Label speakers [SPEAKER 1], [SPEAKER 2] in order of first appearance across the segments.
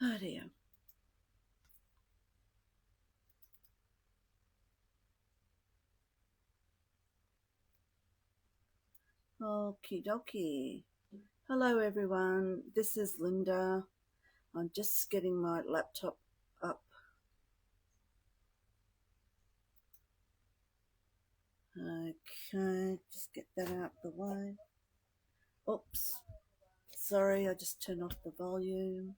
[SPEAKER 1] Oh dear. Okie dokie. Hello everyone, this is Linda. I'm just getting my laptop up. Okay, just get that out the way. Oops, sorry, I just turned off the volume.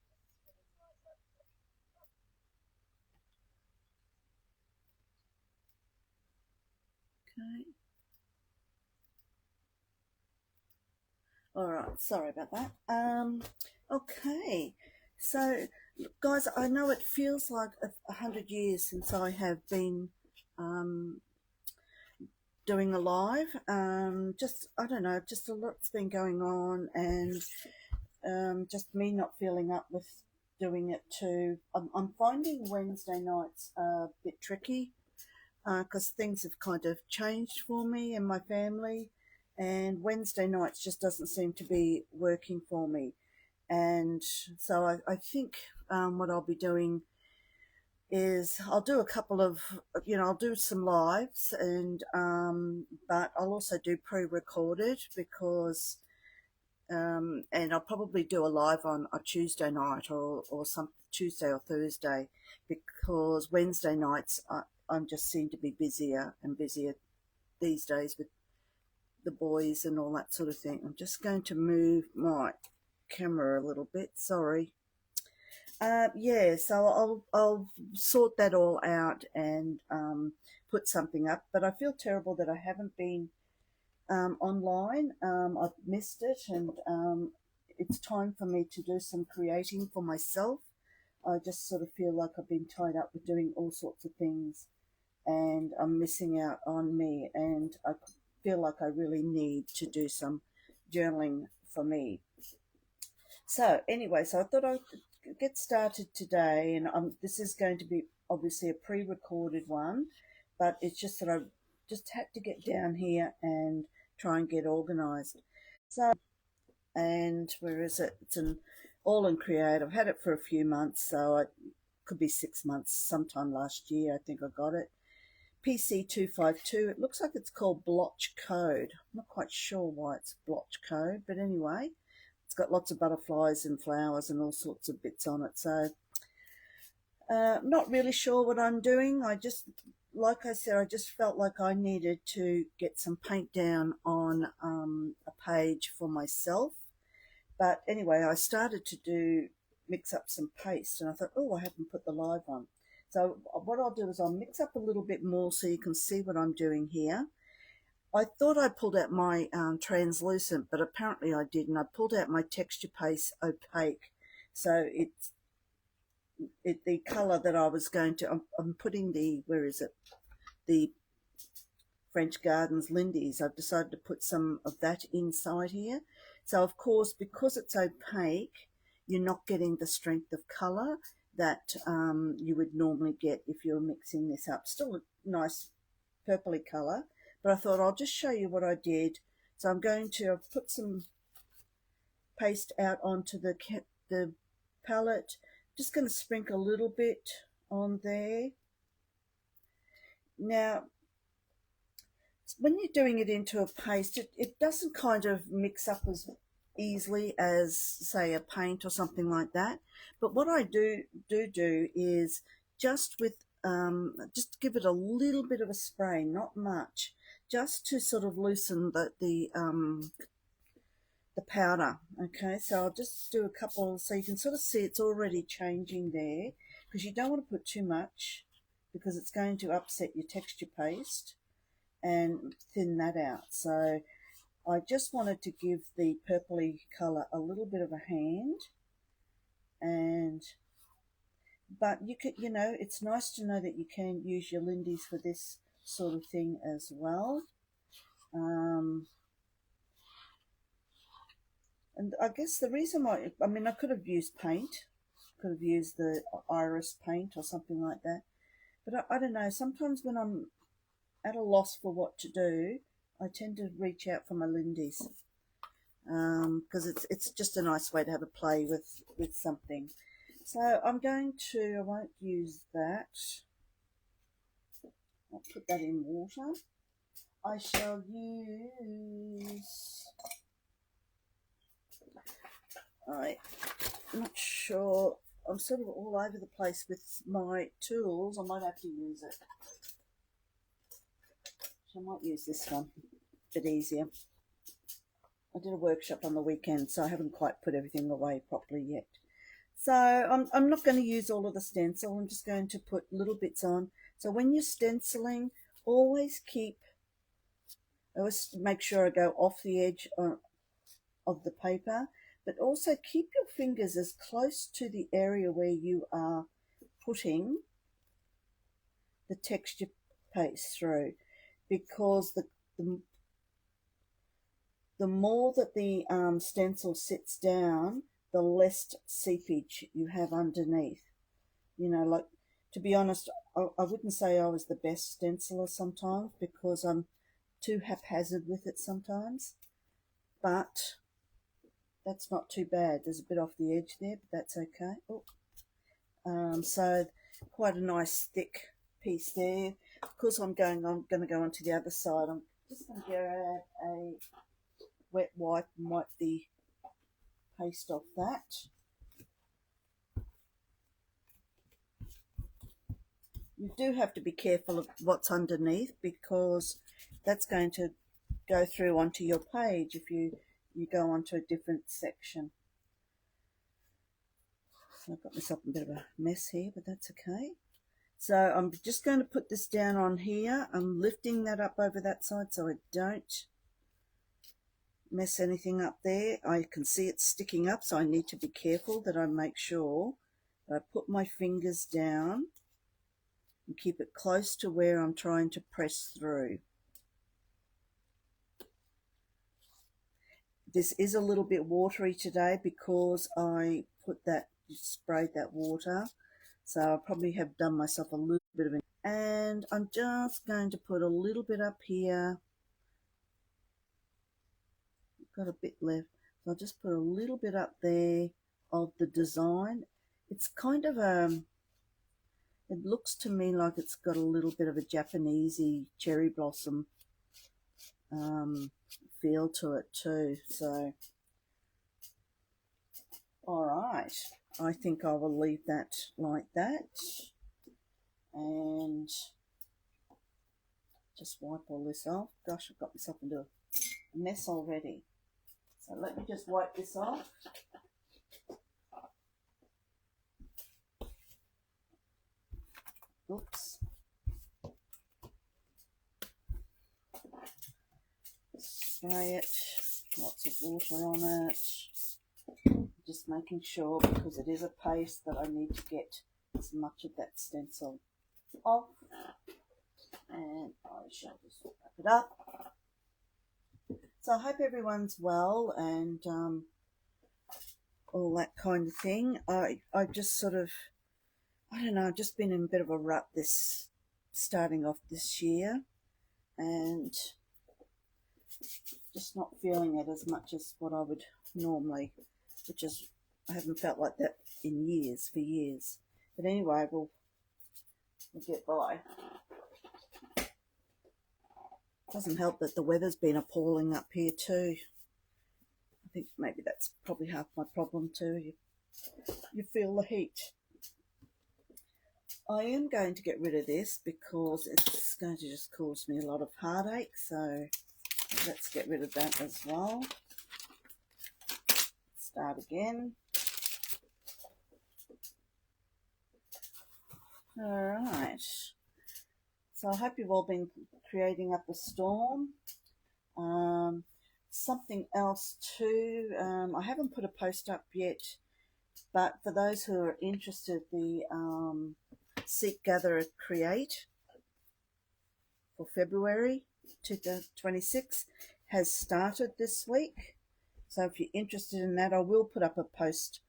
[SPEAKER 1] Okay. Alright, sorry about that. Okay, so guys, I know it feels like 100 years since I have been doing a live. Just, I don't know, just a lot's been going on, and just me not feeling up with doing it too. I'm finding Wednesday nights a bit tricky because things have kind of changed for me and my family, and Wednesday nights just doesn't seem to be working for me. And so I think what I'll be doing is I'll do a couple of, I'll do some lives, and but I'll also do pre-recorded because and I'll probably do a live on a Tuesday night or some Tuesday or Thursday, because Wednesday nights I'm just seem to be busier and busier these days with the boys and all that sort of thing. I'm just going to move my camera a little bit. Sorry. Yeah, so I'll sort that all out and put something up. But I feel terrible that I haven't been online. I've missed it, and it's time for me to do some creating for myself. I just sort of feel like I've been tied up with doing all sorts of things, and I'm missing out on me, and I feel like I really need to do some journaling for me. So anyway, so I thought I'd get started today, and this is going to be obviously a pre-recorded one, but it's just that I just had to get down here and try and get organised. So, and where is it? It's an Aall and Create. I've had it for a few months, so it could be 6 months. Sometime last year, I think I got it. PC252. It looks like it's called blotch code. I'm not quite sure why it's blotch code, but anyway, it's got lots of butterflies and flowers and all sorts of bits on it. So not really sure what I'm doing. I just, like I said, I just felt like I needed to get some paint down on a page for myself. But anyway, I started to mix up some paste, and I thought, oh, I haven't put the live on. So what I'll do is I'll mix up a little bit more so you can see what I'm doing here. I thought I pulled out my translucent, but apparently I didn't. I pulled out my texture paste opaque. So the colour that I was going to, I'm putting the, where is it? The French Gardens Lindy's. I've decided to put some of that inside here. So of course, because it's opaque, you're not getting the strength of colour that you would normally get if you're mixing this up. Still a nice purpley colour, but I thought I'll just show you what I did. So I'm going to put some paste out onto the palette. Just going to sprinkle a little bit on there. Now, when you're doing it into a paste, it doesn't kind of mix up as easily as, say, a paint or something like that. But what I do is just with just give it a little bit of a spray, not much, just to sort of loosen the powder. Okay, so I'll just do a couple so you can sort of see it's already changing there, because you don't want to put too much because it's going to upset your texture paste and thin that out. So I just wanted to give the purpley colour a little bit of a hand, and but you could, it's nice to know that you can use your Lindy's for this sort of thing as well. And I guess the reason why, I mean, I could have used paint, could have used the iris paint or something like that, but I don't know, sometimes when I'm at a loss for what to do, I tend to reach out for my Lindy's, because it's just a nice way to have a play with something. So I'm going to, I won't use that. I'll put that in water. I shall use, I'm not sure, I'm sort of all over the place with my tools. I might have to use it. So I might use this one, a bit easier. I did a workshop on the weekend, so I haven't quite put everything away properly yet. So I'm not going to use all of the stencil. I'm just going to put little bits on. So when you're stenciling, always make sure I go off the edge of the paper, but also keep your fingers as close to the area where you are putting the texture paste through, because the more that the stencil sits down, the less seepage you have underneath. You know, like, to be honest, I wouldn't say I was the best stenciler sometimes, because I'm too haphazard with it sometimes, but that's not too bad. There's a bit off the edge there, but that's okay. So quite a nice thick piece there. Of course, I'm going to go onto the other side. I'm just going to grab a wet wipe and wipe the paste off that. You do have to be careful of what's underneath, because that's going to go through onto your page if you go onto a different section. So I've got myself a bit of a mess here, but that's okay. So I'm just going to put this down on here. I'm lifting that up over that side so I don't mess anything up there. I can see it sticking up, so I need to be careful that I make sure that I put my fingers down and keep it close to where I'm trying to press through. This is a little bit watery today because I sprayed that water, so I probably have done myself a little bit of it. And I'm just going to put a little bit up here. Got a bit left, so I'll just put a little bit up there of the design. It's kind of it looks to me like it's got a little bit of a Japanesey cherry blossom feel to it too. So all right, I think I will leave that like that and just wipe all this off. Gosh, I've got myself into a mess already. So let me just wipe this off. Oops. Spray it, lots of water on it. Just making sure, because it is a paste, that I need to get as much of that stencil off. And I shall just wrap it up. So I hope everyone's well and all that kind of thing. I just sort of, I don't know, I've just been in a bit of a rut starting off this year, and just not feeling it as much as what I would normally, which is, I haven't felt like that for years. But anyway, we'll get by. Doesn't help that the weather's been appalling up here too. I think maybe that's probably half my problem too. You feel the heat. I am going to get rid of this because it's going to just cause me a lot of heartache, so let's get rid of that as well. Start again. Alright, so I hope you've all been creating up a storm. Something else too, I haven't put a post up yet, but for those who are interested, the Seek, Gather, Create for February 2026 has started this week. So if you're interested in that, I will put up a post,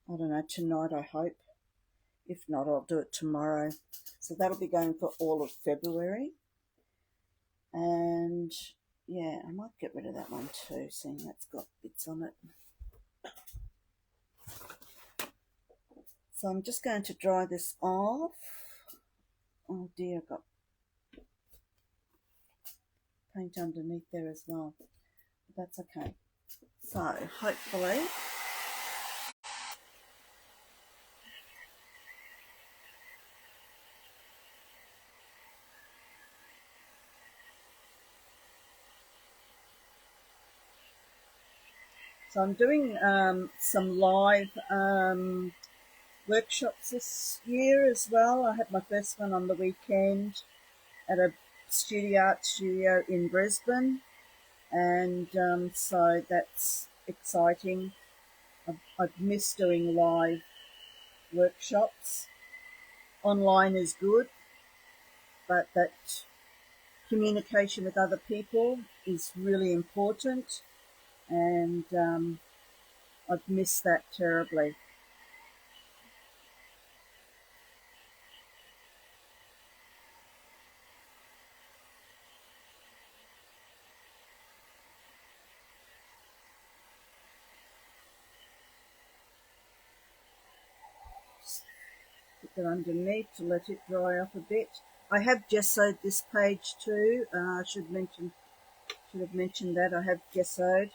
[SPEAKER 1] I don't know, tonight I hope. If not, I'll do it tomorrow. So that'll be going for all of February. And yeah, I might get rid of that one too, seeing that's got bits on it. So I'm just going to dry this off. Oh dear, I've got paint underneath there as well. But that's okay. So hopefully so I'm doing some live workshops this year as well. I had my first one on the weekend at a art studio in Brisbane, and so that's exciting. I've missed doing live workshops. Online is good, but that communication with other people is really important, and I've missed that terribly. Put that underneath to let it dry off a bit. I have gessoed this page too. I should have mentioned that I have gessoed.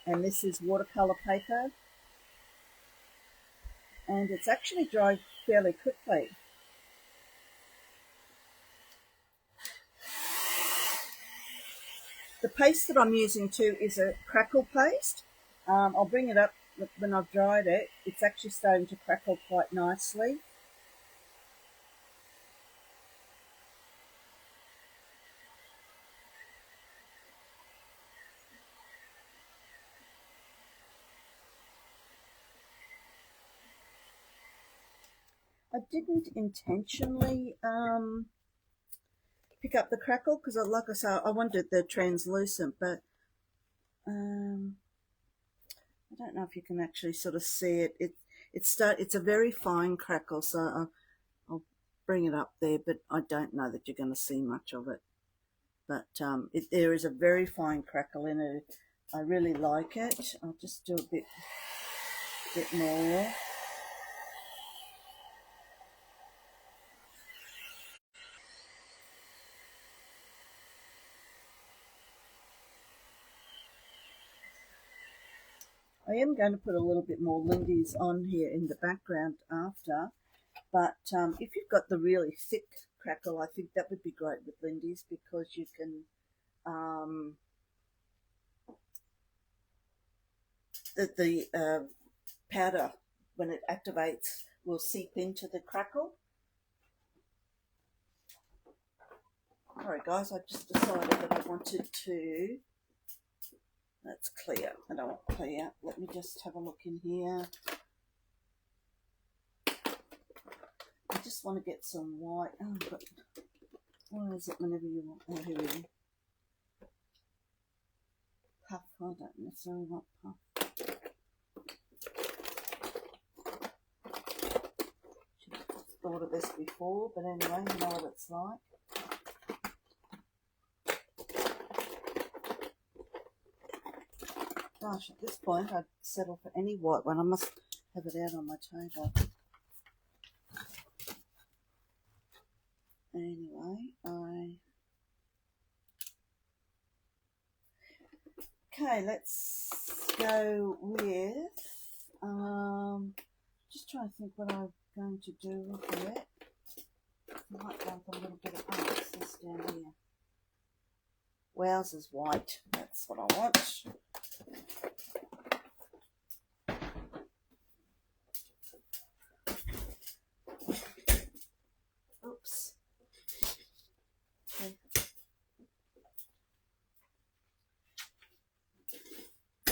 [SPEAKER 1] And this is watercolor paper, and it's actually dried fairly quickly. The paste that I'm using too is a crackle paste. I'll bring it up when I've dried it. It's actually starting to crackle quite nicely. I didn't intentionally pick up the crackle because, like I said, I wanted the translucent, but I don't know if you can actually sort of see it. It's a very fine crackle, so I'll bring it up there, but I don't know that you're going to see much of it. But there is a very fine crackle in it. I really like it. I'll just do a bit more. I am going to put a little bit more Lindy's on here in the background after, but if you've got the really thick crackle, I think that would be great with Lindy's because you can the powder, when it activates, will seep into the crackle. Alright guys, I just decided that I wanted to, that's clear, I don't want clear, let me just have a look in here. I just want to get some white, oh, but where is it whenever you want, oh here we go. Puff, I don't necessarily want puff. Should have thought of this before, but anyway, you know what it's like. Gosh, at this point I'd settle for any white one. I must have it out on my table. Anyway, okay, let's go with, just trying to think what I'm going to do with it. I might want a little bit of, oh, what's this down here? Wowzers white, that's what I want. Oops. Okay.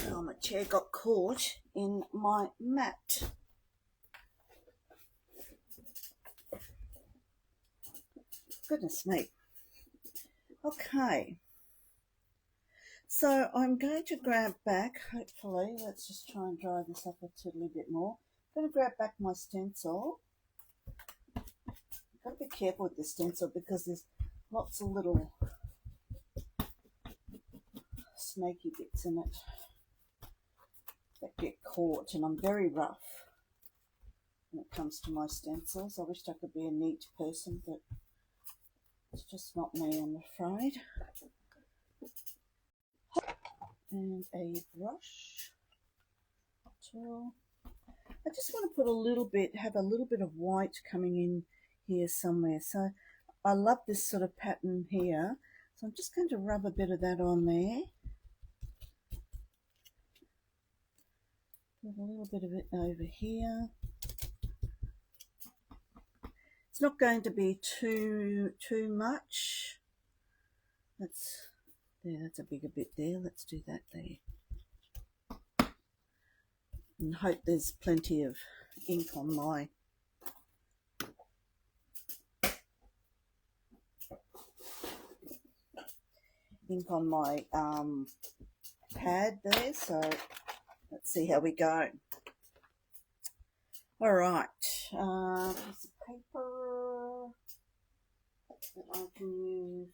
[SPEAKER 1] Oh, my chair got caught in my mat. Goodness me. Okay. So I'm going to grab back, hopefully, let's just try and dry this up a little bit more. I'm going to grab back my stencil. I've got to be careful with the stencil because there's lots of little snaky bits in it. that get caught, and I'm very rough when it comes to my stencils. I wished I could be a neat person, but it's just not me, I'm afraid. And a brush tool. I just want to put a little bit, have a little bit of white coming in here somewhere. So I love this sort of pattern here. So I'm just going to rub a bit of that on there. Put a little bit of it over here. It's not going to be too much. That's a bigger bit there. Let's do that there. And hope there's plenty of ink on my pad there. So let's see how we go. All right, piece of paper that I can use.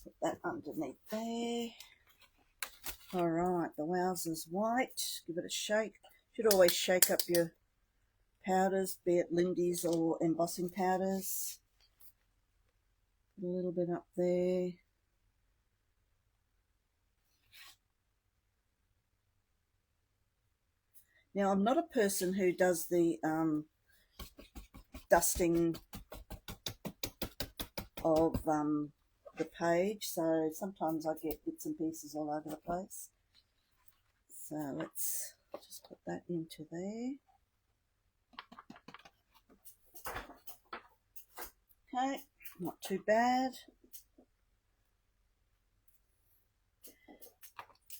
[SPEAKER 1] Put that underneath there. All right, the wowzer's white. Give it a shake. Should always shake up your powders, be it Lindy's or embossing powders. Put a little bit up there. Now, I'm not a person who does the dusting of the page, so sometimes I get bits and pieces all over the place. So let's just put that into there. Okay, not too bad.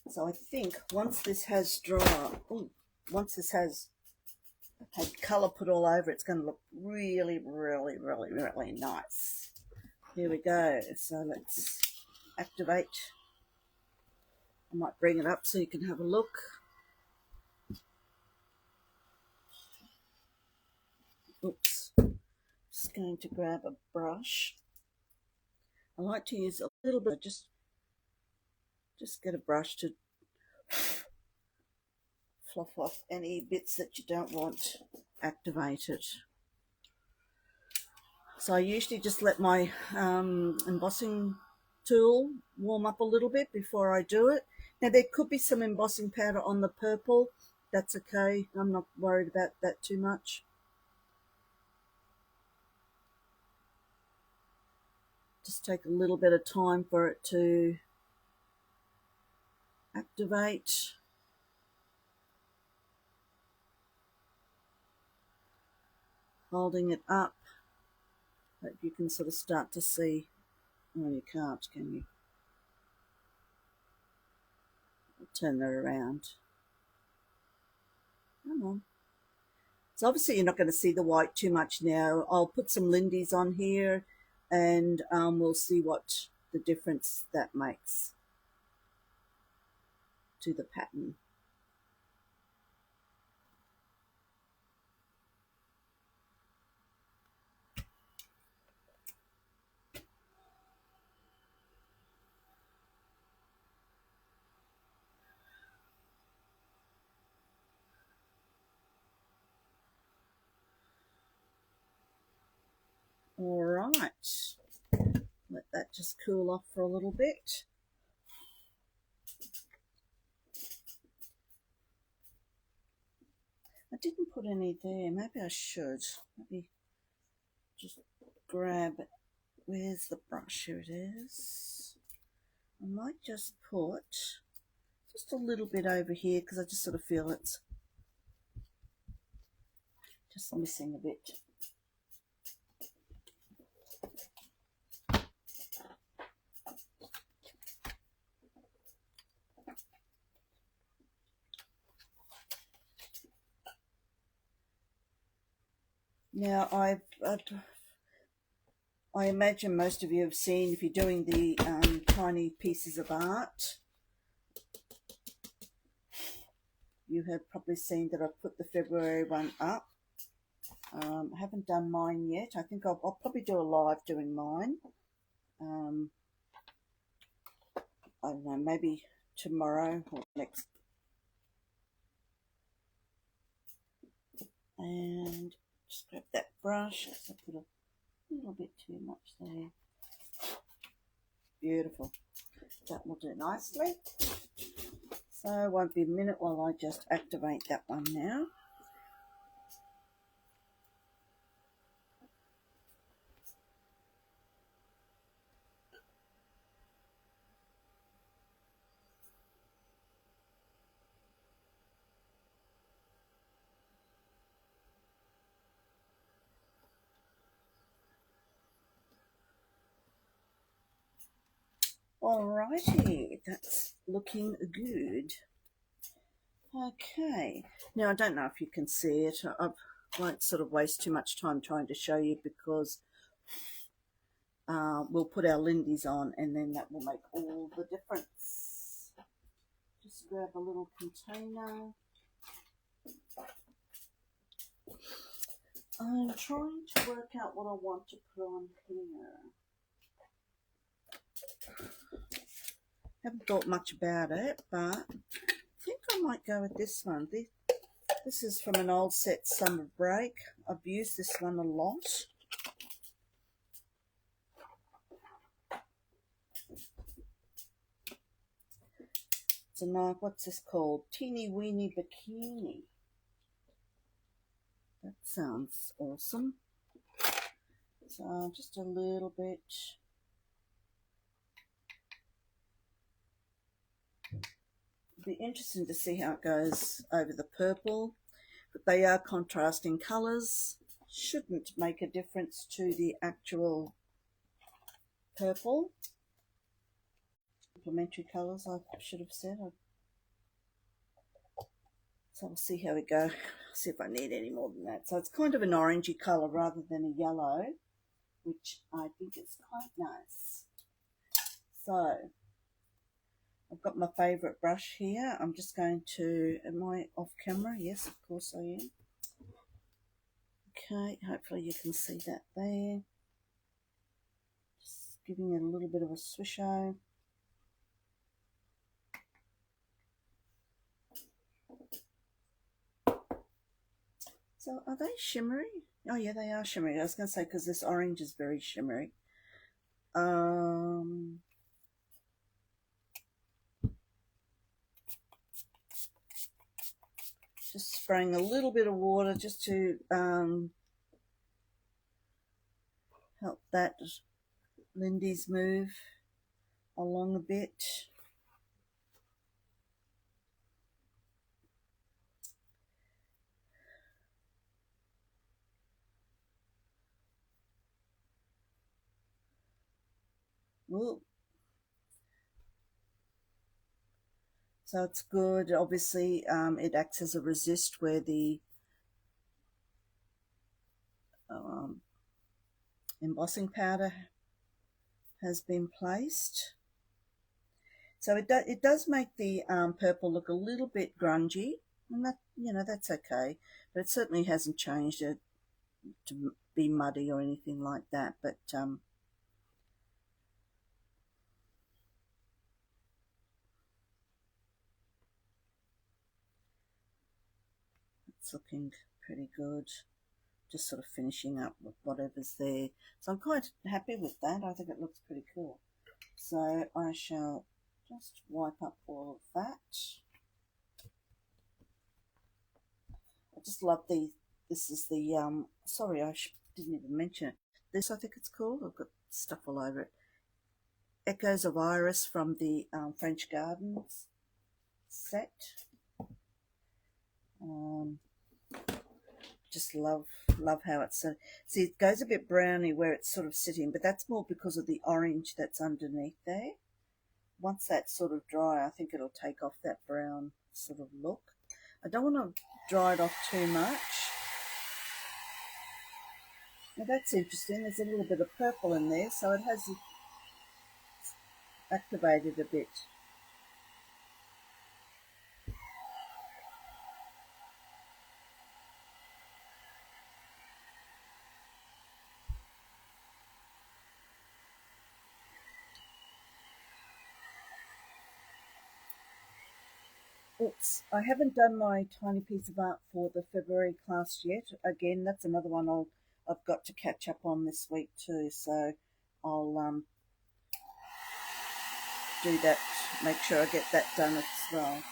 [SPEAKER 1] So I think once this has dried, once this has had colour put all over, it's going to look really, really, really, really nice. Here we go. So let's activate. I might bring it up so you can have a look. Oops. Just going to grab a brush. I like to use a little bit, just get a brush to fluff off any bits that you don't want activated. So I usually just let my embossing tool warm up a little bit before I do it. Now there could be some embossing powder on the purple. That's okay. I'm not worried about that too much. Just take a little bit of time for it to activate. Holding it up, but you can sort of start to see. Oh, you can't, can you? I'll turn that around. Come on. So obviously you're not going to see the white too much now. I'll put some Lindy's on here, and we'll see what the difference that makes to the pattern. All right, let that just cool off for a little bit. I didn't put any there. Maybe I should. Let me just grab it. Where's the brush? Here it is. I might just put just a little bit over here because I just sort of feel it's just missing a bit. Now, I imagine most of you have seen, if you're doing the tiny pieces of art, you have probably seen that I've put the February one up. I haven't done mine yet. I think I'll probably do a live doing mine. I don't know, maybe tomorrow or next. And just grab that brush. I put a little bit too much there. Beautiful. That will do nicely. So it won't be a minute while I just activate that one now. Alrighty, that's looking good. Okay, now I don't know if you can see it. I won't sort of waste too much time trying to show you because we'll put our Lindy's on and then that will make all the difference. Just grab a little container. I'm trying to work out what I want to put on here. Haven't thought much about it, but I think I might go with this one. This is from an old set, Summer Break. I've used this one a lot. It's a knife, what's this called? Teeny Weeny Bikini. That sounds awesome. So just a little bit. Be interesting to see how it goes over the purple, but they are contrasting colors. Shouldn't make a difference to the actual purple. Complementary colors, I should have said. So we'll see how we go. See if I need any more than that. So it's kind of an orangey color rather than a yellow, which I think is quite nice. So I've got my favourite brush here. I'm just going to, am I off camera? Yes, of course I am. Okay, hopefully you can see that there. Just giving it a little bit of a swish-o. So are they shimmery? Oh yeah, they are shimmery. I was going to say because this orange is very shimmery. Just spraying a little bit of water just to help that Lindy's move along a bit. Whoa. So it's good. Obviously, it acts as a resist where the embossing powder has been placed. So it does make the purple look a little bit grungy, and that, you know, that's okay. But it certainly hasn't changed it to be muddy or anything like that. But it's looking pretty good. Just sort of finishing up with whatever's there. So I'm quite happy with that. I think it looks pretty cool. So I shall just wipe up all of that. I just love this is the, sorry, I didn't even mention it. This, I think it's called, I've got stuff all over it. Echoes of Iris from the French Gardens set. Just love how it's, see, it goes a bit browny where it's sort of sitting, but that's more because of the orange that's underneath there. Once that's sort of dry, I think it'll take off that brown sort of look. I don't want to dry it off too much. Now that's interesting, there's a little bit of purple in there, so it has activated a bit. Oops, I haven't done my tiny piece of art for the February class yet. Again, that's another one I've got to catch up on this week too. So I'll do that, make sure I get that done as well.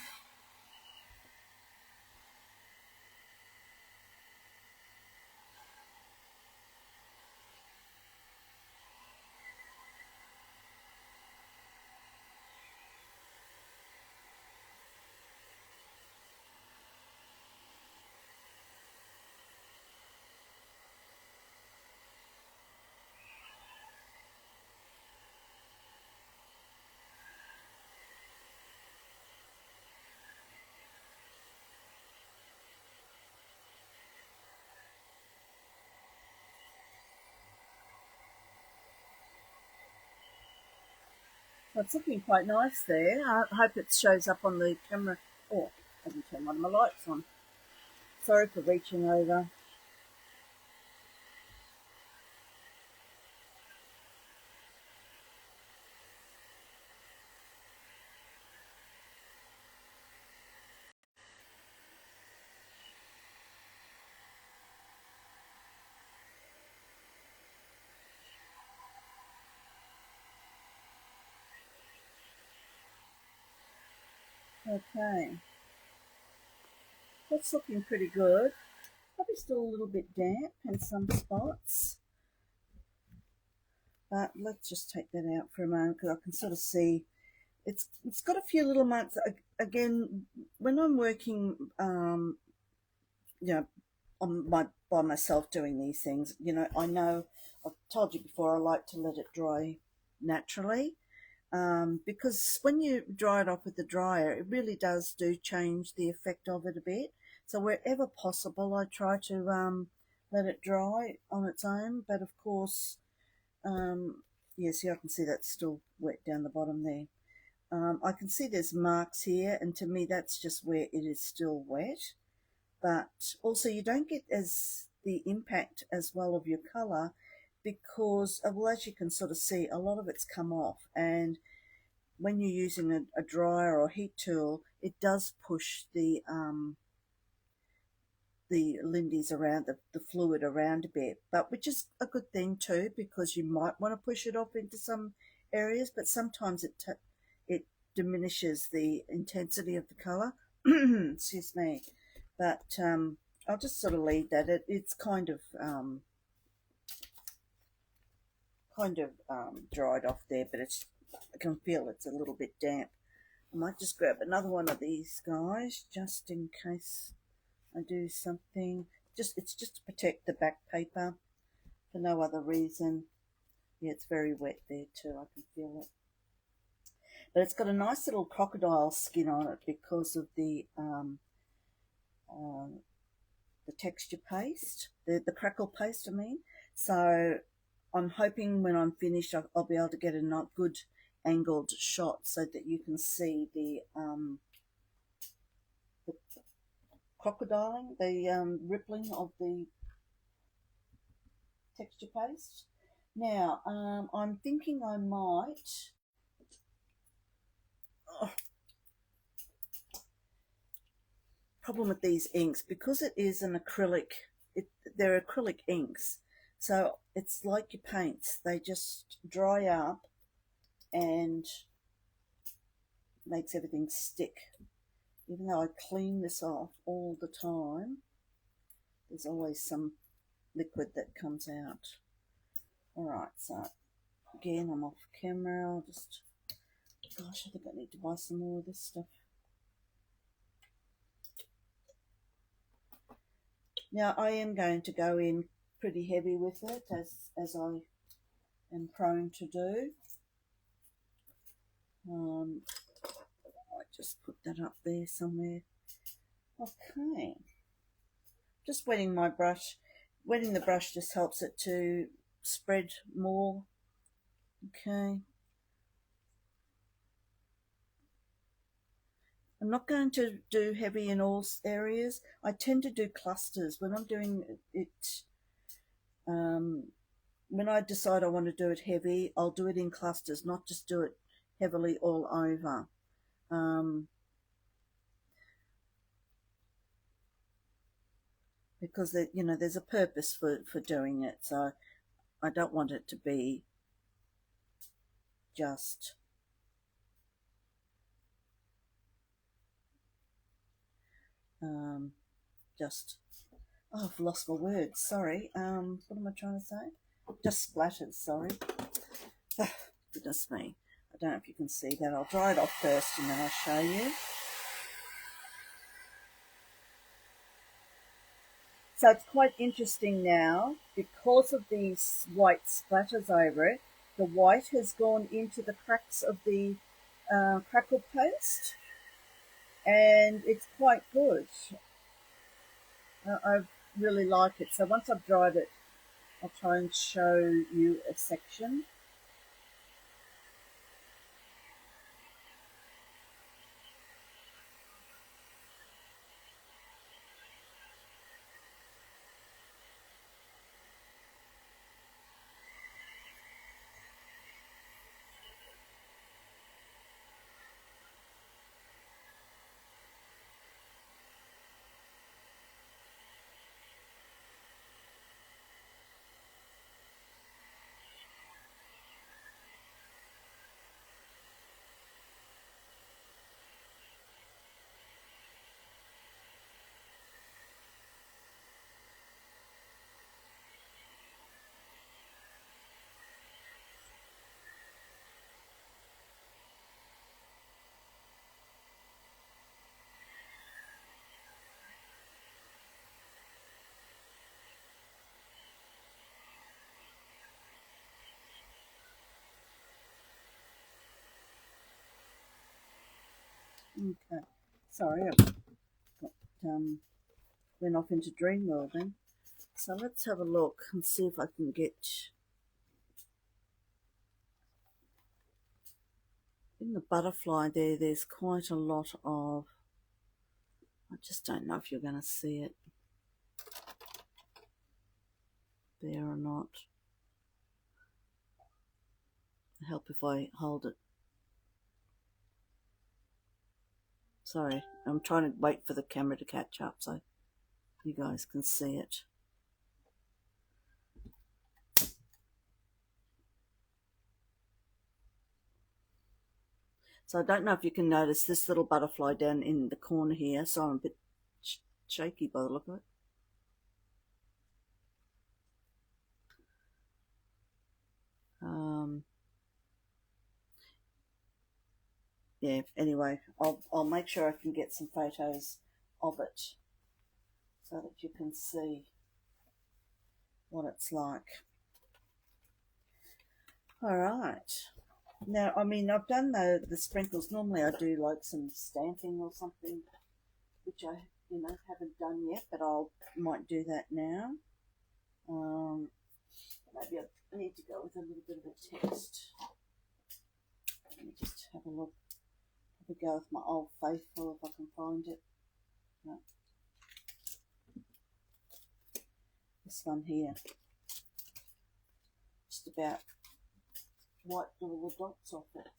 [SPEAKER 1] Well, it's looking quite nice there. I hope it shows up on the camera. Oh, I haven't turned one of my lights on. Sorry for reaching over. Okay, that's looking pretty good. Probably still a little bit damp in some spots, but let's just take that out for a moment because I can sort of see it's got a few little marks. Again, when I'm working, you know, by myself doing these things, you know, I know I've told you before I like to let it dry naturally. Because when you dry it off with the dryer, it really does change the effect of it a bit. So wherever possible, I try to let it dry on its own. But of course, yeah, see, I can see that's still wet down the bottom there. I can see there's marks here, and to me, that's just where it is still wet. But also, you don't get the impact as well of your colour because, well, as you can sort of see, a lot of it's come off, and when you're using a dryer or heat tool, it does push the Lindy's around, the fluid around a bit, but which is a good thing too, because you might want to push it off into some areas, but sometimes it diminishes the intensity of the colour. Excuse me. But I'll just sort of leave that. It's kind of dried off there, but I can feel it's a little bit damp. I might just grab another one of these guys just in case I do something. It's just to protect the back paper for no other reason. Yeah, it's very wet there too. I can feel it. But it's got a nice little crocodile skin on it because of the texture paste, the crackle paste, I mean. So I'm hoping when I'm finished, I'll be able to get a not good angled shot so that you can see the crocodiling, the rippling of the texture paste. Now, I'm thinking I might. Oh, problem with these inks, because it is an acrylic, they're acrylic inks, so it's like your paints, they just dry up and makes everything stick. Even though I clean this off all the time, there's always some liquid that comes out. Alright, so again, I'm off camera. I'll just, gosh, I think I need to buy some more of this stuff. Now, I am going to go in pretty heavy with it, as I am prone to do. I just put that up there somewhere. Okay. Just wetting my brush. Wetting the brush just helps it to spread more. Okay. I'm not going to do heavy in all areas. I tend to do clusters when I'm doing it. When I decide I want to do it heavy, I'll do it in clusters, not just do it heavily all over. because there's a purpose for doing it. So I don't want it to be just just oh, I've lost my words. Sorry. What am I trying to say? Just splattered. Sorry. Oh, goodness me. I don't know if you can see that. I'll dry it off first and then I'll show you. So it's quite interesting now, because of these white splatters over it, the white has gone into the cracks of the crackle paste, and it's quite good. I really like it. So once I've dried it, I'll try and show you a section. Okay, sorry, I got, went off into dream world then. So let's have a look and see if I can get in the butterfly there. There's quite a lot of, I just don't know if you're going to see it there or not. Help if I hold it. Sorry, I'm trying to wait for the camera to catch up so you guys can see it. So I don't know if you can notice this little butterfly down in the corner here, so I'm a bit shaky by the look of it. Yeah, anyway, I'll make sure I can get some photos of it so that you can see what it's like. All right. Now, I mean, I've done the sprinkles. Normally I do like some stamping or something, which I, haven't done yet, but might do that now. Maybe I need to go with a little bit of a text. Let me just have a look. Have a go with my Old Faithful if I can find it. No. This one here. Just about wipe all the dots off it.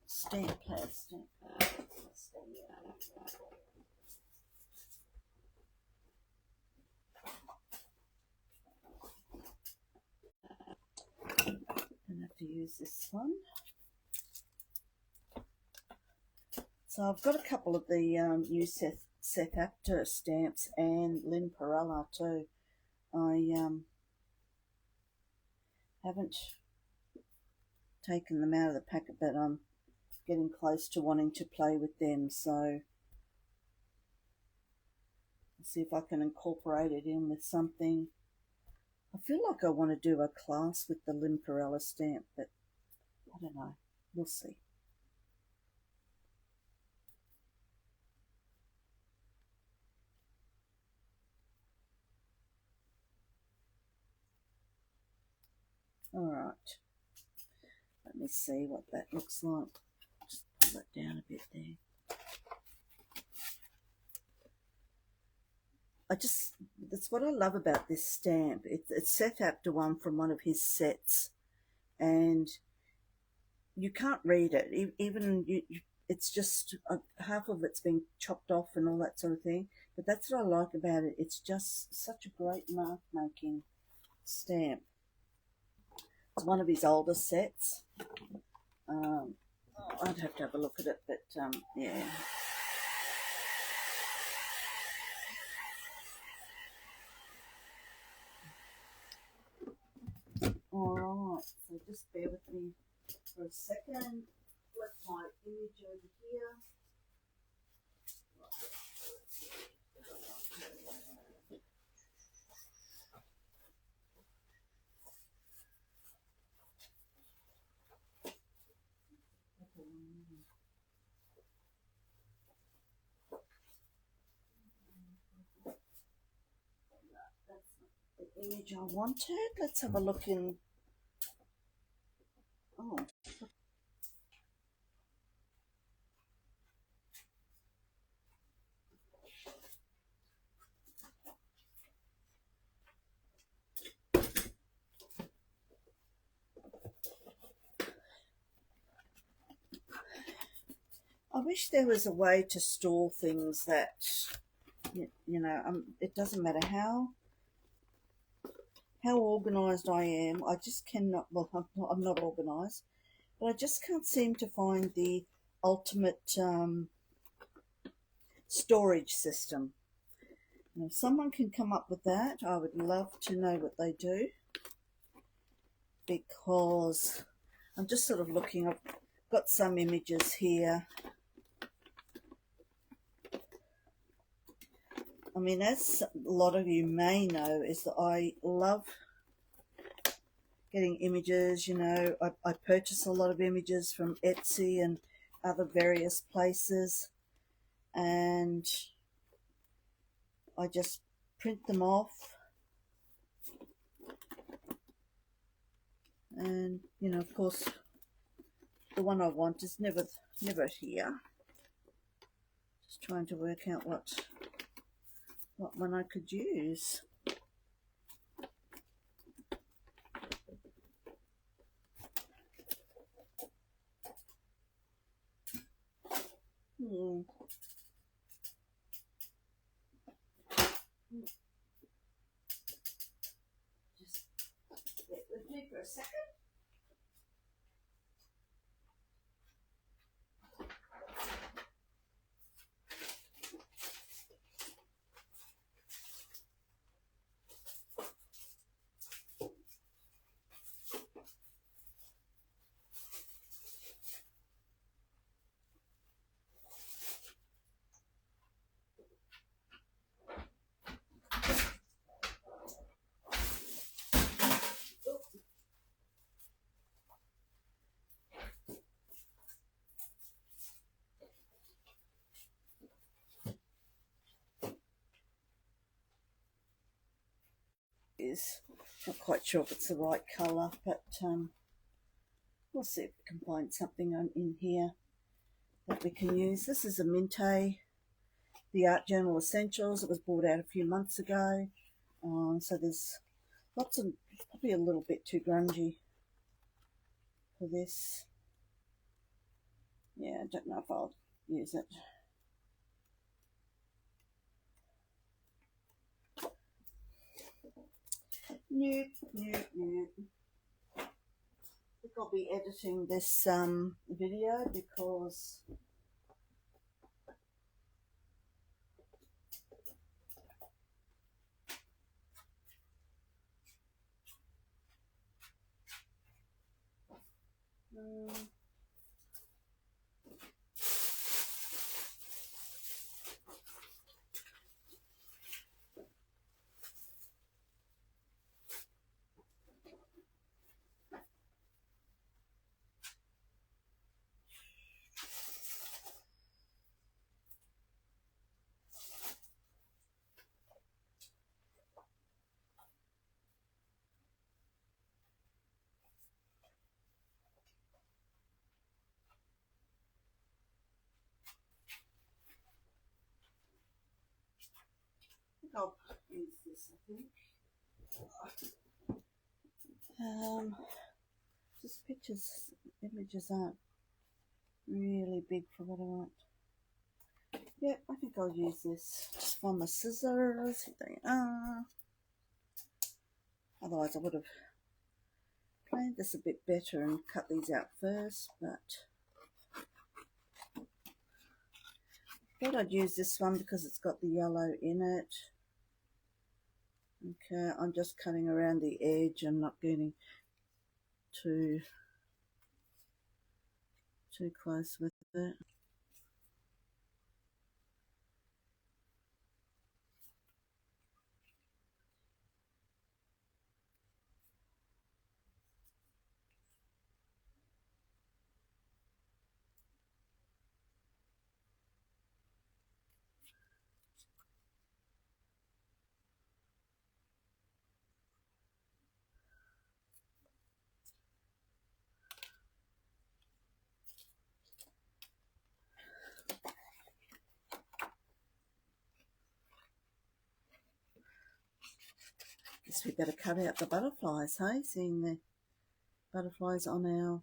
[SPEAKER 1] Stamp pad. Don't have to use this one. So I've got a couple of the new Seth Apter stamps and Lynn Perella too. I haven't taken them out of the packet, but I'm getting close to wanting to play with them, so I'll see if I can incorporate it in with something. I feel like I want to do a class with the Lynn Perella stamp, but I don't know. We'll see. All right. Let me see what that looks like. Just pull it down a bit there. That's what I love about this stamp. It's Seth Apter one from one of his sets, and you can't read it. Even it's just half of it's been chopped off and all that sort of thing. But that's what I like about it. It's just such a great mark making stamp. It's one of his older sets. I'd have to have a look at it, but yeah. Alright, so just bear with me for a second. Let my image over here. That's the image I wanted. Let's have a look in. Oh. I wish there was a way to store things that, you know, it doesn't matter how organised I am. I just cannot, well, I'm not organised, but I just can't seem to find the ultimate storage system. And if someone can come up with that, I would love to know what they do, because I'm just sort of looking. I've got some images here. I mean, as a lot of you may know, is that I love getting images. You know, I purchase a lot of images from Etsy and other various places, and I just print them off, and you know, of course, the one I want is never here. Just trying to work out what one I could use. Just wait with me for a second. Is not quite sure if it's the right colour, but we'll see if we can find something in here that we can use. This is a Minte, the Art Journal Essentials. It was brought out a few months ago, so there's lots of, probably a little bit too grungy for this. Yeah, I don't know if I'll use it. Nope. I think I'll be editing this video because I'll use this, I think. Just pictures, images aren't really big for what I want. Yeah, I think I'll use this. Just find my scissors. Here they are. Otherwise I would have planned this a bit better and cut these out first, but I thought I'd use this one because it's got the yellow in it. Okay, I'm just cutting around the edge and not getting too close with it. Guess we better cut out the butterflies, hey? Seeing the butterflies on our...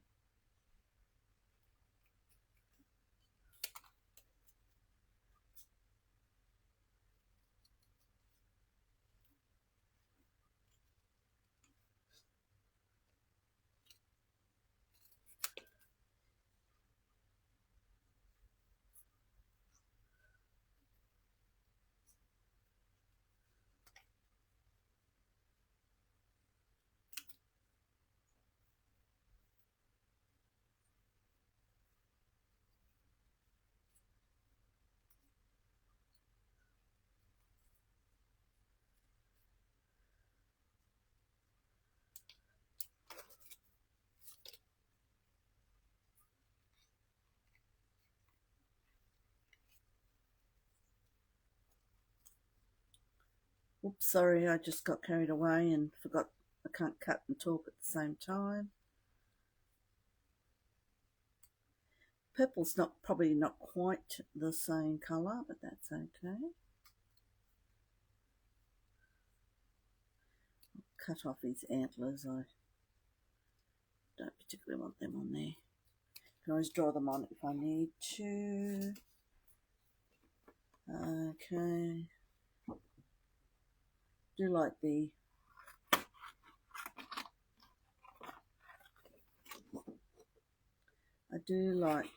[SPEAKER 1] Oops, sorry, I just got carried away and forgot I can't cut and talk at the same time. Purple's probably not quite the same colour, but that's okay. I'll cut off his antlers. I don't particularly want them on there. I can always draw them on if I need to. Okay. Do like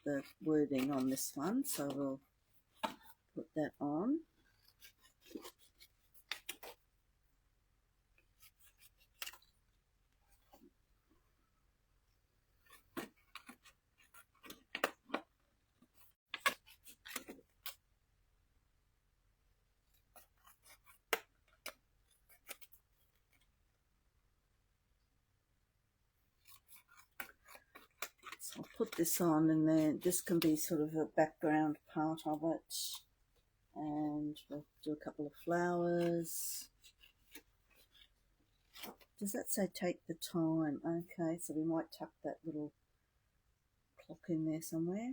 [SPEAKER 1] the wording on this one, so we'll put that on. So I'll put this on, and then this can be sort of a background part of it. And we'll do a couple of flowers. Does that say take the time? Okay, so we might tuck that little clock in there somewhere.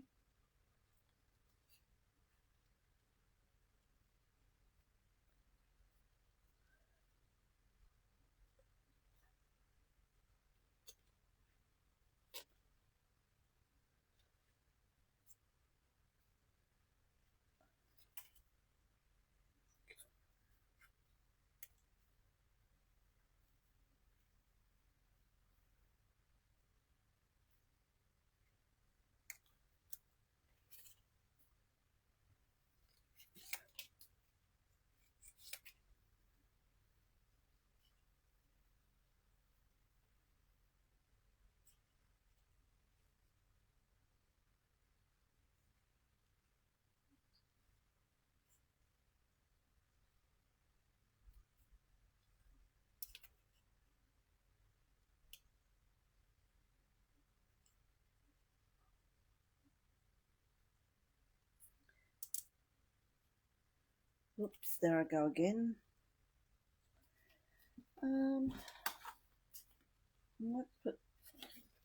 [SPEAKER 1] Oops, there I go again. I might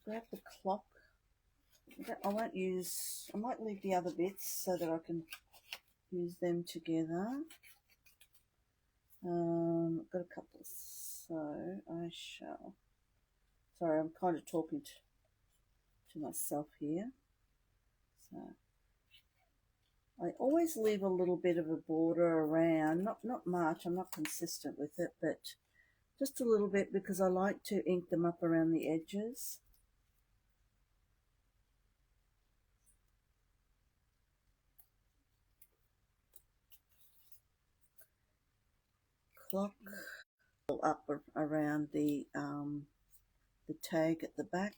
[SPEAKER 1] grab the clock. I won't use, I might leave the other bits so that I can use them together. I've got a couple, so I shall. Sorry, I'm kind of talking to myself here. I always leave a little bit of a border around, not much, I'm not consistent with it, but just a little bit because I like to ink them up around the edges. Clock up around the tag at the back.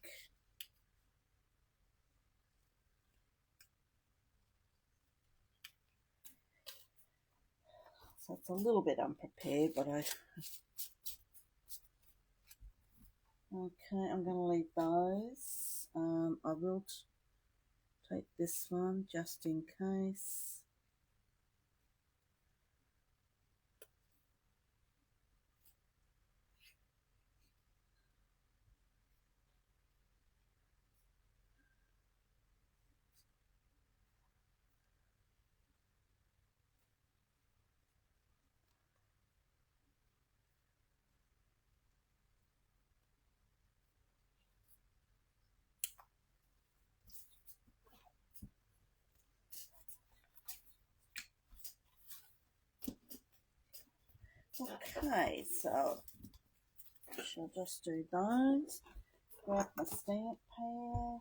[SPEAKER 1] So it's a little bit unprepared, but okay, I'm going to leave those. I will take this one just in case. Okay, so I shall just do those. Grab my stamp pad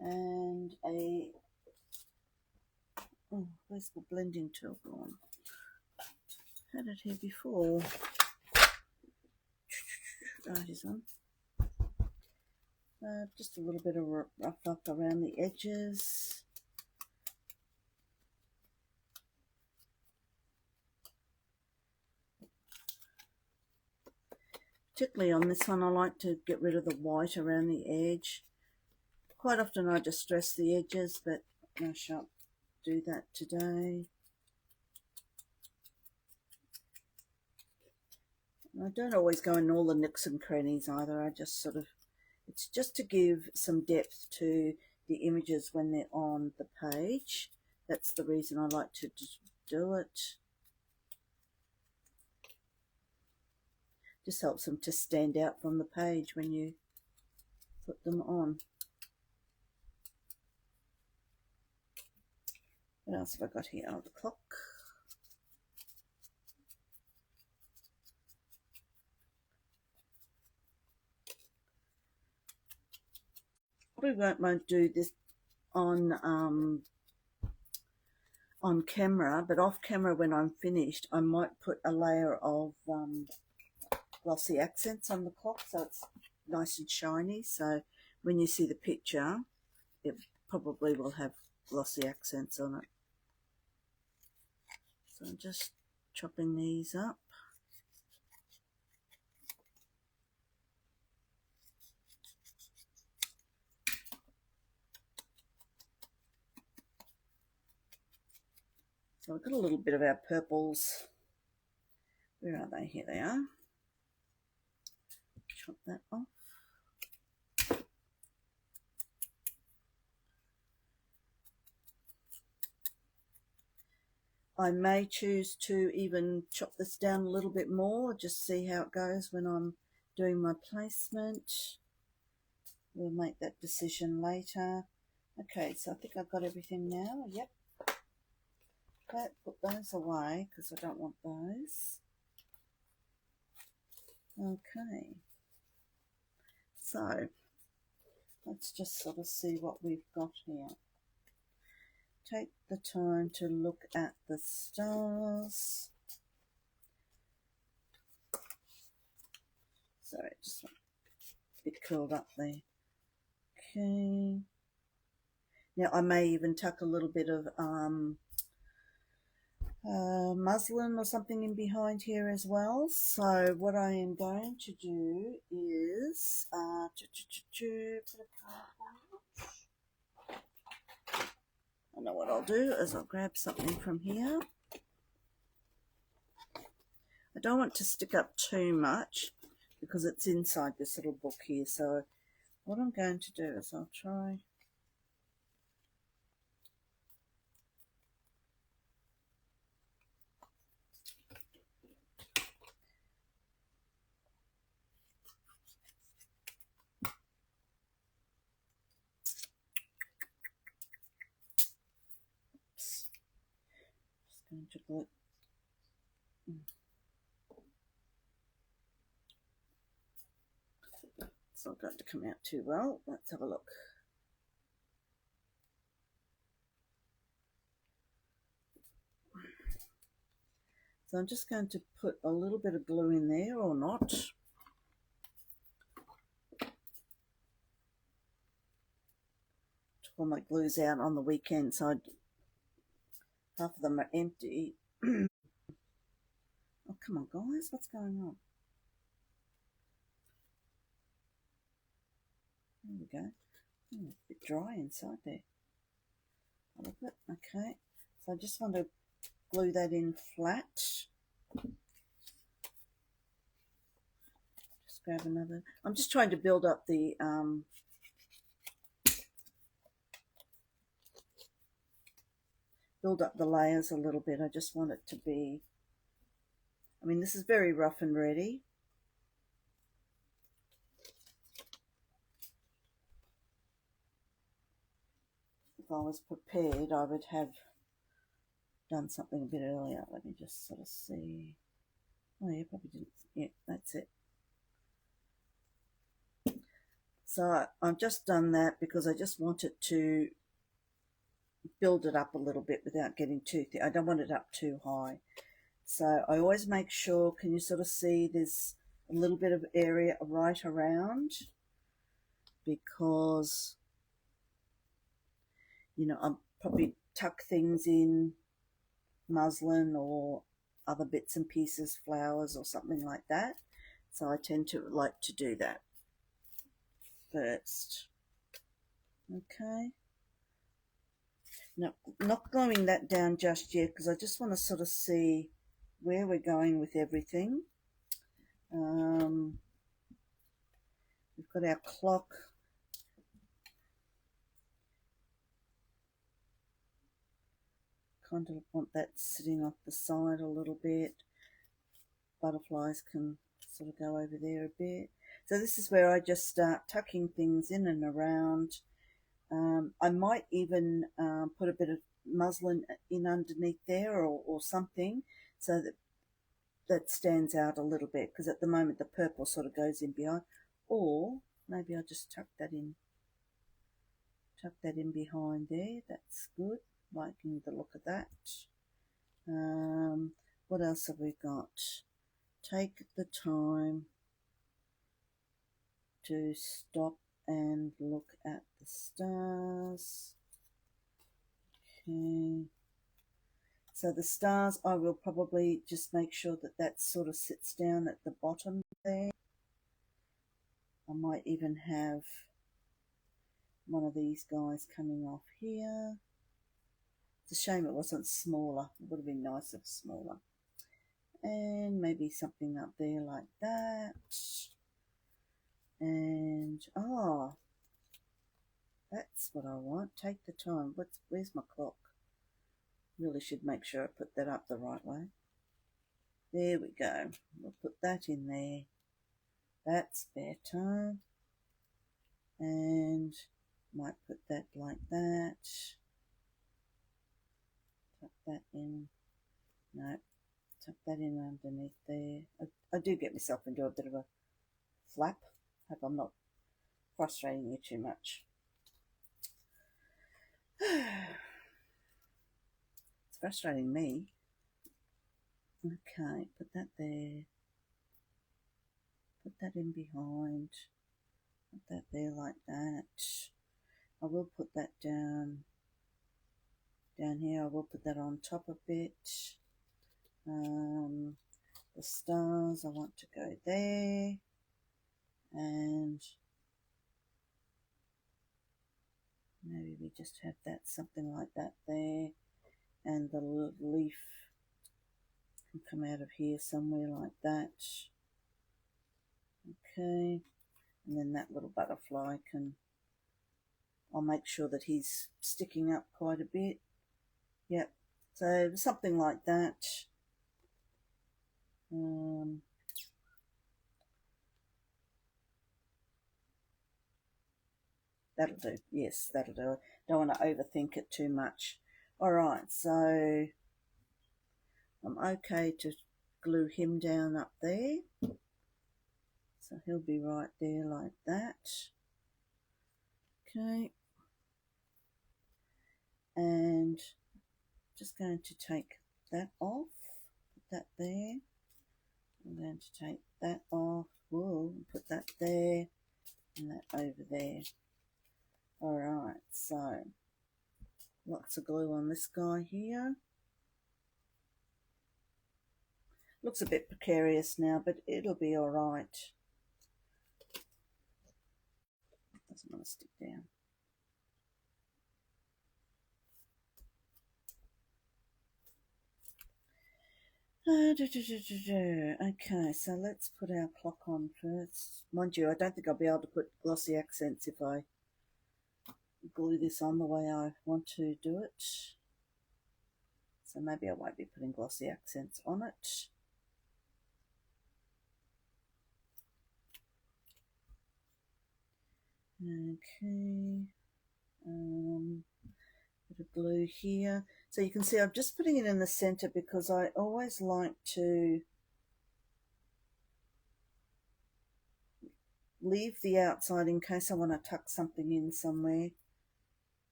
[SPEAKER 1] and where's the blending tool gone? Had it here before. Oh, here's one. Just a little bit of rough up around the edges. Particularly on this one, I like to get rid of the white around the edge. Quite often I just stress the edges, but I shan't do that today. I don't always go in all the nooks and crannies either. I just sort of, it's just to give some depth to the images when they're on the page. That's the reason I like to do it. Just helps them to stand out from the page when you put them on. What else have I got here? Oh, the clock. Probably won't do this on camera, but off camera when I'm finished, I might put a layer of glossy accents on the clock so it's nice and shiny. So when you see the picture, it probably will have glossy accents on it. So I'm just chopping these up. So we've got a little bit of our purples. Where are they? Here they are. Chop that off. I may choose to even chop this down a little bit more, just see how it goes when I'm doing my placement. We'll make that decision later. Okay, so I think I've got everything now. Yep. Okay, put those away because I don't want those. Okay. So let's just sort of see what we've got here. Take the time to look at the stars. Sorry, just a bit curled up there. Okay. Now I may even tuck a little bit of muslin or something in behind here as well. So what I am going to do is put a card. I know what I'll do is I'll grab something from here. I don't want to stick up too much because it's inside this little book here. So what I'm going to do is I'll try to glue. It's not going to come out too well. Let's have a look. So I'm just going to put a little bit of glue in there, or not. Took all my glues out on the weekend, so half of them are empty. Oh, come on, guys, what's going on? There we go. Oh, a bit dry inside there. A little bit. Okay, so I just want to glue that in flat. Just grab another. I'm just trying to build up the layers a little bit. I just want it to be, I mean, this is very rough and ready. If I was prepared, I would have done something a bit earlier. Let me just sort of see. Oh, yeah, probably didn't. Yeah, that's it. So I've just done that because I just want it to build it up a little bit without getting too thick. I don't want it up too high. So I always make sure, can you sort of see there's a little bit of area right around, because, you know, I'll probably tuck things in muslin or other bits and pieces, flowers or something like that. So I tend to like to do that first. Okay. Now, not gluing that down just yet because I just want to sort of see where we're going with everything. We've got our clock. Kind of want that sitting off the side a little bit. Butterflies can sort of go over there a bit. So this is where I just start tucking things in and around. I might even put a bit of muslin in underneath there, or something, so that that stands out a little bit, because at the moment the purple sort of goes in behind. Or maybe I'll just tuck that in behind there. That's good, liking the look of that. What else have we got? Take the time to stop and look at the stars. Okay, so the stars, I will probably just make sure that that sort of sits down at the bottom there. I might even have one of these guys coming off here. It's a shame it wasn't smaller. It would have been nice if it was smaller. And maybe something up there like that. And, oh, that's what I want. Take the time. Where's my clock? Really should make sure I put that up the right way. There we go. We'll put that in there. That's better. And might put that like that. Tuck that in. No, tuck that in underneath there. I do get myself into a bit of a flap. Hope I'm not frustrating you too much. It's frustrating me. Okay, put that there. Put that in behind. Put that there like that. I will put that down here. I will put that on top a bit. The stars I want to go there, and maybe we just have that, something like that there, and the leaf can come out of here somewhere like that. Okay, and then that little butterfly can, I'll make sure that he's sticking up quite a bit. Yep, so something like that. That'll do. Yes, that'll do. Don't want to overthink it too much. All right, so I'm okay to glue him down up there. So he'll be right there like that. Okay. And just going to take that off, put that there. I'm going to take that off, whoa, put that there, and that over there. Alright, so lots of glue on this guy here. Looks a bit precarious now, but it'll be alright. Doesn't want to stick down. Okay, so let's put our clock on first. Mind you, I don't think I'll be able to put glossy accents if I glue this on the way I want to do it. So maybe I won't be putting glossy accents on it. Okay, bit of glue here. So you can see I'm just putting it in the center because I always like to leave the outside in case I want to tuck something in somewhere.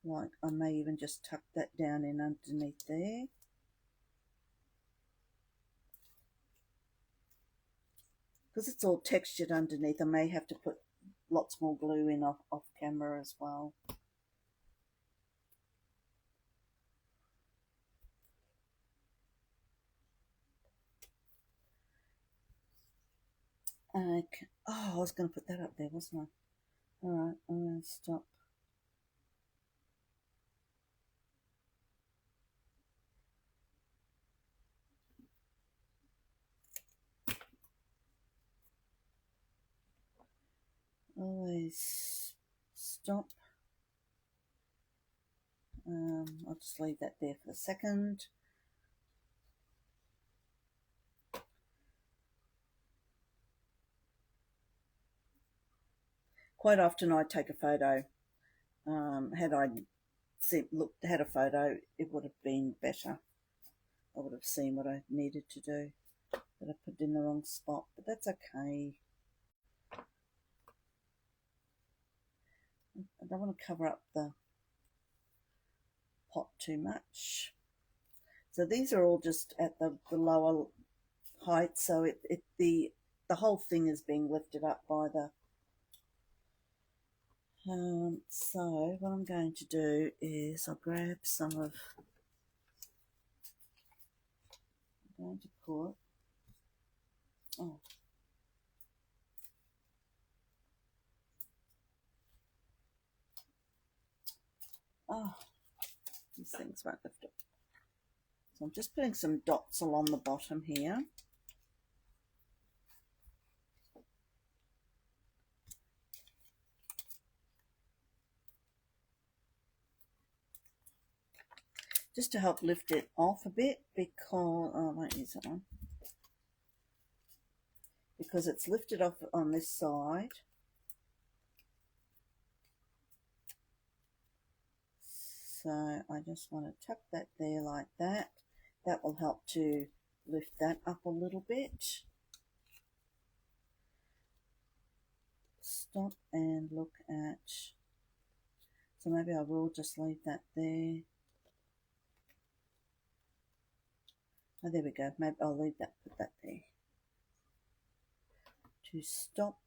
[SPEAKER 1] Like I may even just tuck that down in underneath there. Because it's all textured underneath, I may have to put lots more glue in off camera as well. Okay. Oh, I was going to put that up there, wasn't I? Alright, I'm going to stop. Always stop. I'll just leave that there for a second. Quite often I take a photo. Had I had a photo, it would have been better. I would have seen what I needed to do, but I put it in the wrong spot, but that's okay. I don't want to cover up the pot too much. So these are all just at the lower height, so the whole thing is being lifted up by the so what I'm going to do is I'll grab some of, I'm going to put, these things won't lift it. So I'm just putting some dots along the bottom here. Just to help lift it off a bit, because I won't use that one, because it's lifted off on this side. So I just want to tuck that there like that. That will help to lift that up a little bit. Stop and look at, so maybe I will just leave that there. Oh, there we go. Maybe I'll leave that, put that there. To stop.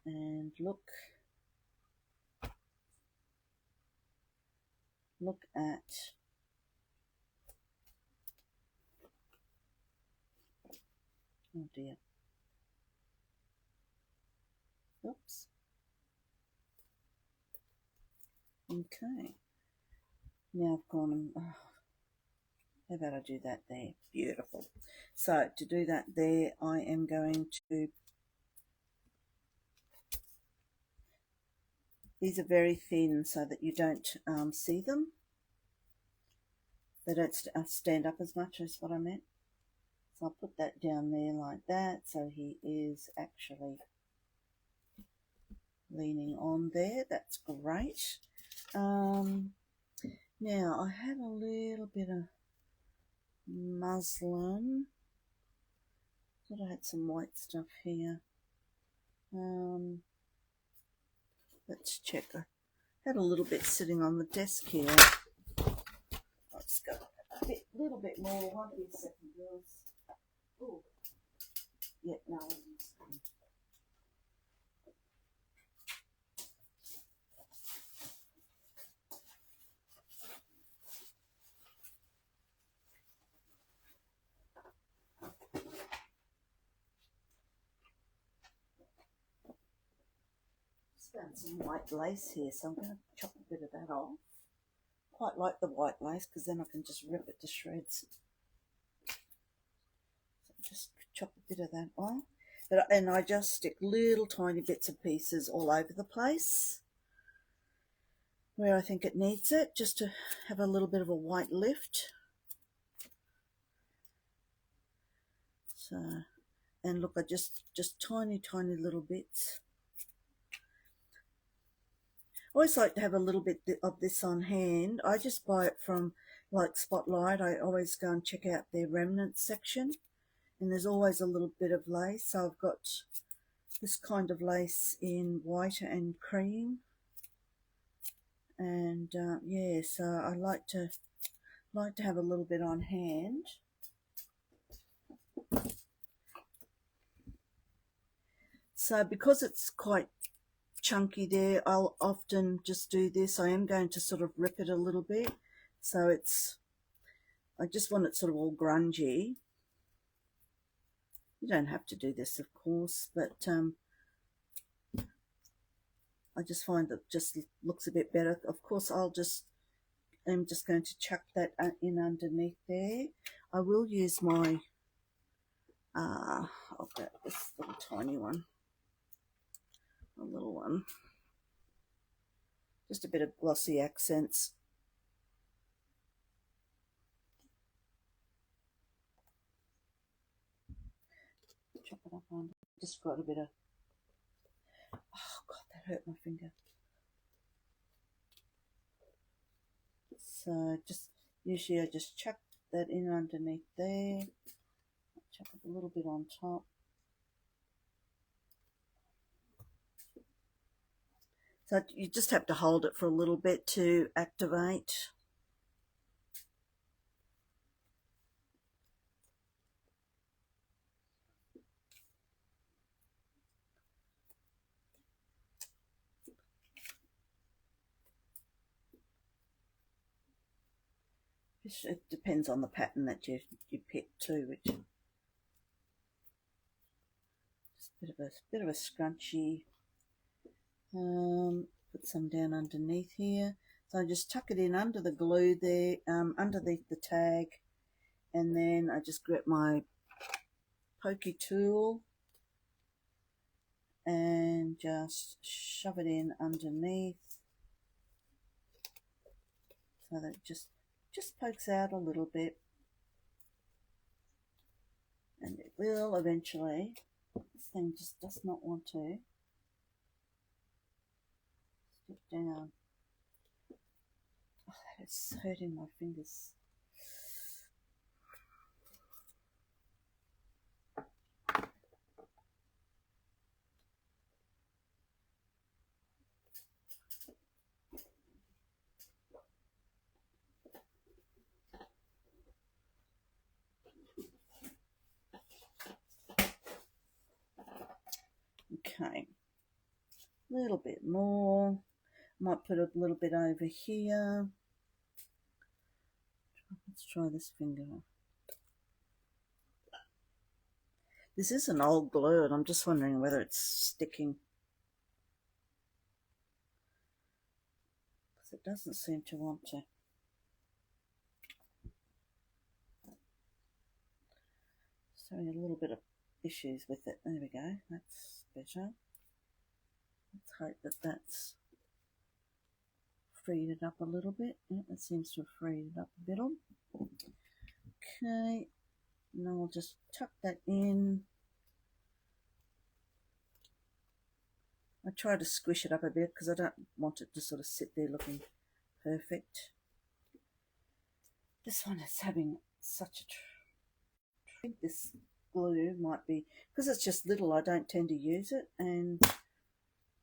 [SPEAKER 1] And look at, oh dear, oops. Okay, now I've gone and, how about I do that there? Beautiful. So to do that there, I am going to, these are very thin so that you don't see them. They don't stand up as much, as what I meant. So I'll put that down there like that, so he is actually leaning on there. That's great. Now I had a little bit of muslin. Thought I had some white stuff here. Let's check. I had a little bit sitting on the desk here. Let's go a little bit more. Won't be a second, girls. Oh, yeah, no. Found some white lace here, so I'm going to chop a bit of that off. Quite like the white lace because then I can just rip it to shreds. So just chop a bit of that off. And I just stick little tiny bits of pieces all over the place where I think it needs it, just to have a little bit of a white lift. So, and look, I just tiny little bits. I always like to have a little bit of this on hand. I just buy it from like Spotlight. I always go and check out their remnants section, and there's always a little bit of lace. So I've got this kind of lace in white and cream, and yeah, so I like to have a little bit on hand. So because it's quite chunky there, I'll often just do this. I am going to sort of rip it a little bit, so I just want it sort of all grungy. You don't have to do this, of course, but I just find that just looks a bit better. Of course, I'm just going to chuck that in underneath there. I will use my I'll grab this little tiny one. A little one, just a bit of glossy accents. Chop it up on. Just got a bit of. Oh God, that hurt my finger. So usually I just chuck that in underneath there. Chuck it a little bit on top. So you just have to hold it for a little bit to activate. It depends on the pattern that you pick too, which just a bit of a scrunchy. Put some down underneath here. So I just tuck it in under the glue there, underneath the tag, and then I just grab my pokey tool and just shove it in underneath so that it just pokes out a little bit, and it will eventually. This thing just does not want to stick down. Oh, it's hurting my fingers. Okay, a little bit more. Might put a little bit over here. Let's try this finger. This is an old glue, and I'm just wondering whether it's sticking, because it doesn't seem to want to. Just having a little bit of issues with it. There we go. That's better. Let's hope that that's freed it up a little bit. Yeah, it seems to have freed it up a bit. Okay, now I'll just tuck that in I try to squish it up a bit because I don't want it to sort of sit there looking perfect. This one is having such a... I think this glue might be, because it's just little, I don't tend to use it, and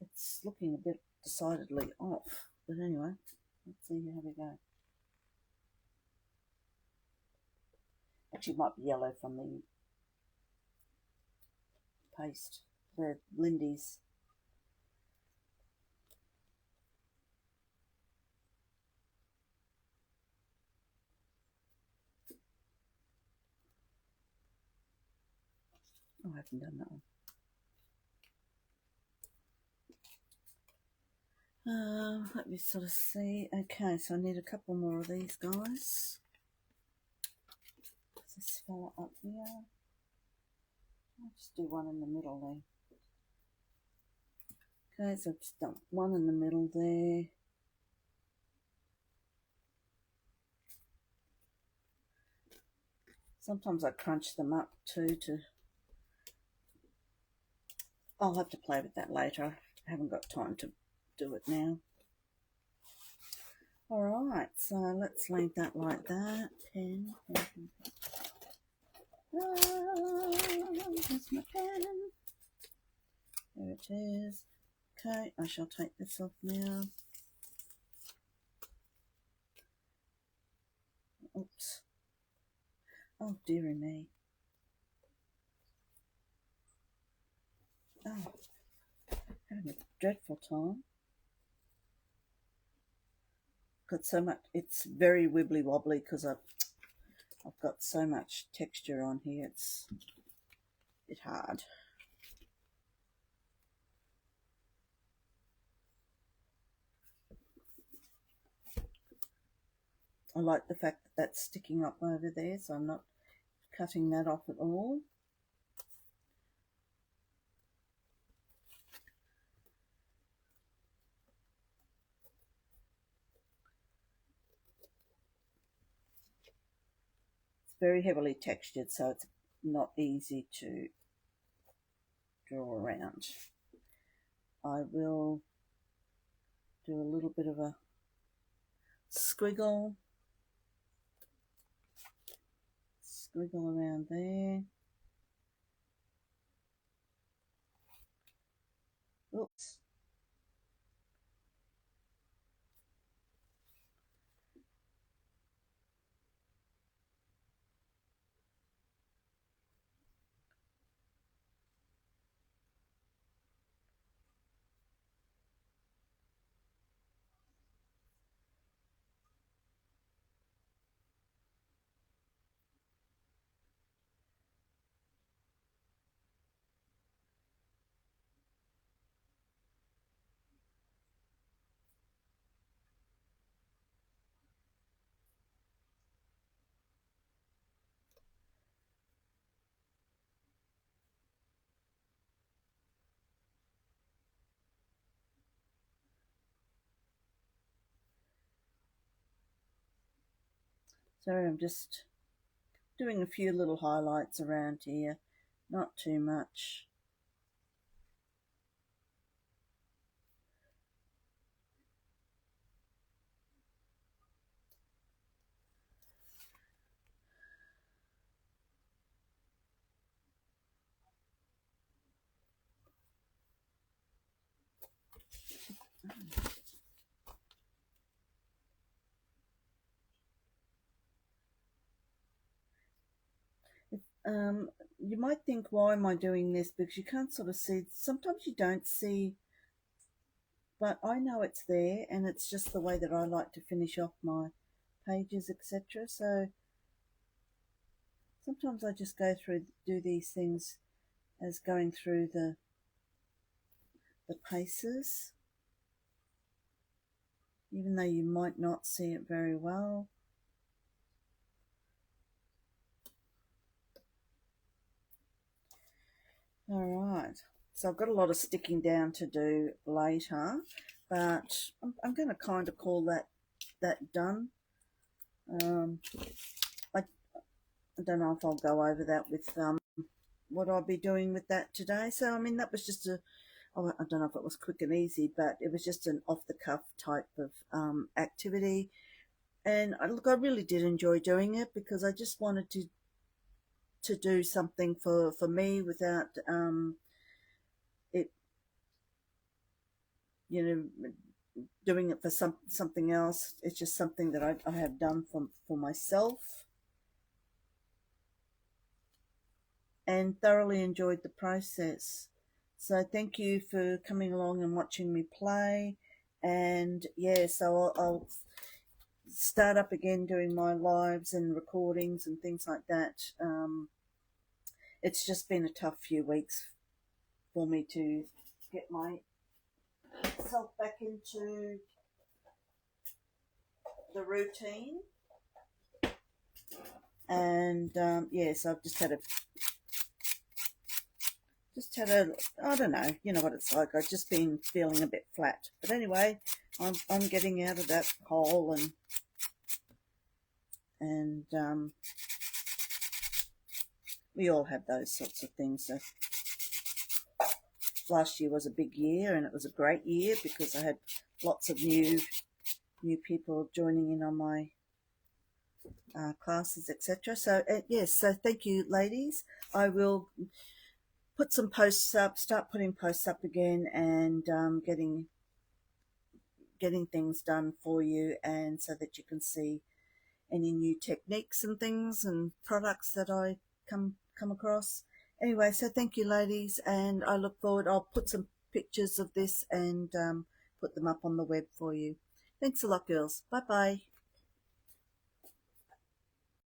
[SPEAKER 1] it's looking a bit decidedly off. But anyway, let's see how we go. Actually, it might be yellow from the paste, the Lindy's. Oh, I haven't done that one. Let me sort of see. Okay, so I need a couple more of these guys. Does this fella up here? I'll just do one in the middle there. Okay, so I've just done one in the middle there. Sometimes I crunch them up too to... I'll have to play with that later. I haven't got time to do it now. Alright, so let's leave that like that. Pen. Here's my pen. There it is. Okay, I shall take this off now. Oops. Oh, dearie me. Oh, having a dreadful time. Got so much, it's very wibbly wobbly because I've got so much texture on here, it's a bit hard. I like the fact that that's sticking up over there, so I'm not cutting that off at all. It's very heavily textured, so it's not easy to draw around. I will do a little bit of a squiggle around there. Oops. Sorry, I'm just doing a few little highlights around here, not too much. You might think, why am I doing this? Because you can't sort of see, sometimes you don't see, but I know it's there, and it's just the way that I like to finish off my pages, etc. So sometimes I just go through, do these things as going through the paces, even though you might not see it very well. Alright, so I've got a lot of sticking down to do later, but I'm going to kind of call that done. I don't know if I'll go over that with what I'll be doing with that today. So I mean, that was just a I don't know if it was quick and easy, but it was just an off-the-cuff type of activity. And look, I really did enjoy doing it because I just wanted to do something for me without it, you know, doing it for something else. It's just something that I have done for myself, and thoroughly enjoyed the process. So thank you for coming along and watching me play. And yeah, so I'll start up again doing my lives and recordings and things like that. It's just been a tough few weeks for me to get myself back into the routine. And so I've just had a I don't know, you know what it's like. I've just been feeling a bit flat. But anyway, I'm getting out of that hole, and we all have those sorts of things. So last year was a big year, and it was a great year because I had lots of new people joining in on my classes, etc. So yes, so thank you, ladies. I will put some posts up, start putting posts up again, and getting things done for you, and so that you can see any new techniques and things and products that I come across. Anyway, so thank you, ladies, and I look forward. I'll put some pictures of this and put them up on the web for you. Thanks a lot, girls. Bye bye.